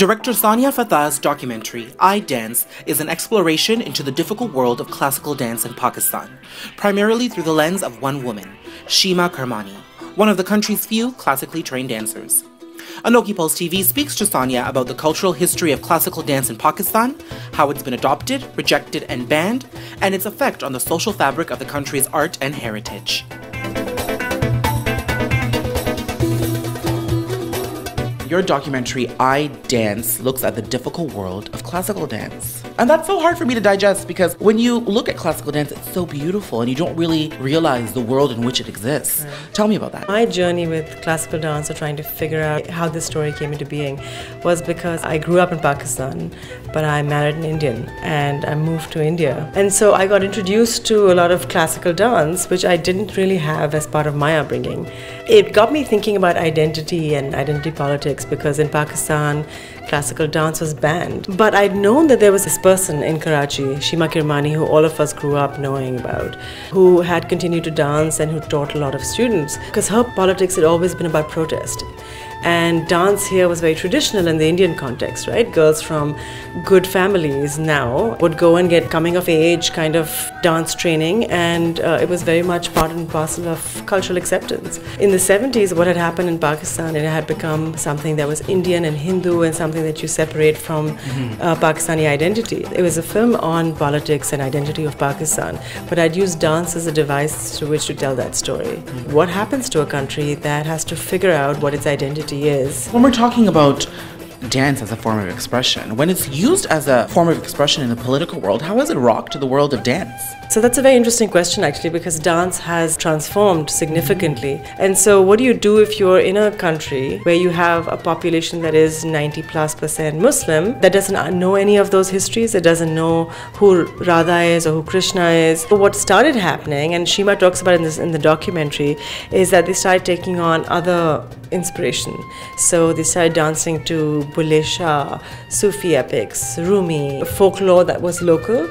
Director Sonya Fatah's documentary, I Dance, is an exploration into the difficult world of classical dance in Pakistan, primarily through the lens of one woman, Sheema Kermani, one of the country's few classically trained dancers. ANOKHI Pulse TV speaks to Sonya about the cultural history of classical dance in Pakistan, how it's been adopted, rejected, and banned, and its effect on the social fabric of the country's art and heritage. Your documentary, I Dance, looks at the difficult world of classical dance. And that's so hard for me to digest because when you look at classical dance, it's so beautiful and you don't really realize the world in which it exists. Right. Tell me about that. My journey with classical dance, or trying to figure out how this story came into being, was because I grew up in Pakistan, but I married an Indian and I moved to India. And so I got introduced to a lot of classical dance, which I didn't really have as part of my upbringing. It got me thinking about identity and identity politics, because in Pakistan, classical dance was banned. But I'd known that there was this person in Karachi, Sheema Kermani, who all of us grew up knowing about, who had continued to dance and who taught a lot of students, because her politics had always been about protest. And dance here was very traditional in the Indian context, right? Girls from good families now would go and get coming of age kind of dance training, and it was very much part and parcel of cultural acceptance. In the 70s, what had happened in Pakistan, it had become something that was Indian and Hindu and something that you separate from Pakistani identity. It was a film on politics and identity of Pakistan, but I'd used dance as a device through which to tell that story. What happens to a country that has to figure out what its identity is? When we're talking about dance as a form of expression, when it's used as a form of expression in the political world, how has it rocked the world of dance? So that's a very interesting question, actually, because dance has transformed significantly. And so what do you do if you're in a country where you have a population that is 90+% Muslim, that doesn't know any of those histories, that doesn't know who Radha is or who Krishna is? But what started happening, and Sheema talks about in the documentary, is that they started taking on other inspiration. So they started dancing to Bulle Shah, Sufi epics, Rumi, folklore that was local.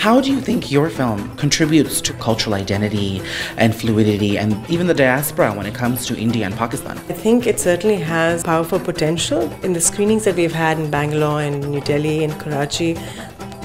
How do you think your film contributes to cultural identity and fluidity and even the diaspora when it comes to India and Pakistan? I think it certainly has powerful potential. In the screenings that we've had in Bangalore and New Delhi and Karachi,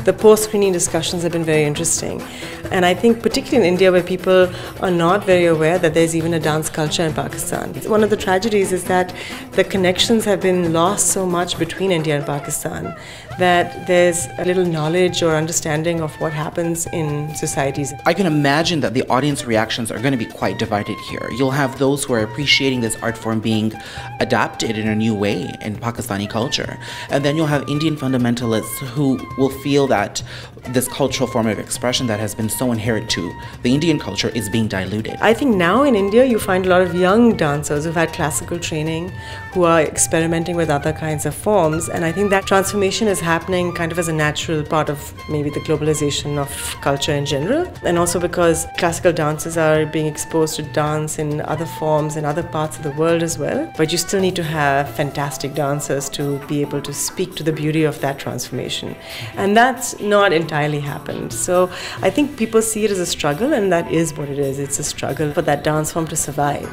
the post-screening discussions have been very interesting. And I think particularly in India, where people are not very aware that there's even a dance culture in Pakistan. One of the tragedies is that the connections have been lost so much between India and Pakistan that there's a little knowledge or understanding of what happens in societies. I can imagine that the audience reactions are going to be quite divided here. You'll have those who are appreciating this art form being adapted in a new way in Pakistani culture. And then you'll have Indian fundamentalists who will feel that this cultural form of expression that has been so inherent to the Indian culture is being diluted. I think now in India you find a lot of young dancers who've had classical training, who are experimenting with other kinds of forms, and I think that transformation is happening kind of as a natural part of maybe the globalization of culture in general, and also because classical dancers are being exposed to dance in other forms in other parts of the world as well. But you still need to have fantastic dancers to be able to speak to the beauty of that transformation, and that's not entirely happened. So I think people see it as a struggle, and that is what it is. It's a struggle for that dance form to survive.